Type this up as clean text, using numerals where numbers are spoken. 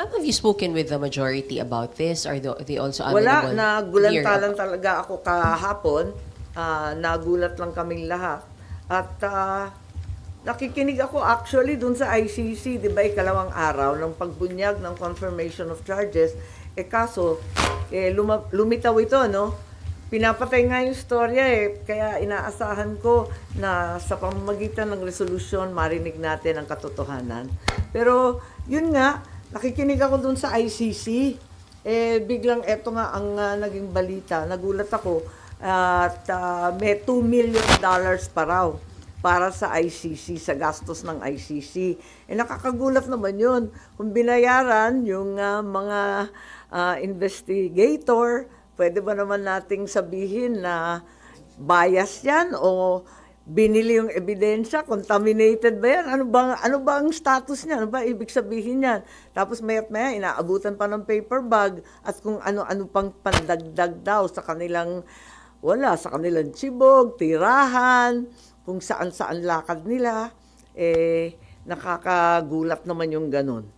Ma'am, have you spoken with the majority about this? Are they also Wala, amenable here? nagulantalan talaga ako kahapon. Nagulat lang kaming lahat. At nakikinig ako actually dun sa ICC, di ba, ikalawang araw ng pagbunyag ng confirmation of charges. Kaso, lumitaw ito, no? Pinapatay nga yung storya kaya inaasahan ko na sa pamamagitan ng resolusyon marinig natin ang katotohanan. Pero yun nga, nakikinig ako dun sa ICC. Biglang eto nga ang naging balita. Nagulat ako at may $2 million pa raw para sa ICC, sa gastos ng ICC. Nakakagulat naman yun. Kung binayaran yung mga investigator, pwede ba naman nating sabihin na bias yan o binili yung ebidensya, contaminated ba yan? Ano ba ang status niya? Ano ba ibig sabihin niyan? Tapos maya't maya, inaabutan pa ng paper bag at kung ano-ano pang pandagdag daw sa kanilang, sa kanilang tsibog, tirahan, kung saan-saan lakad nila, nakakagulat naman yung ganun.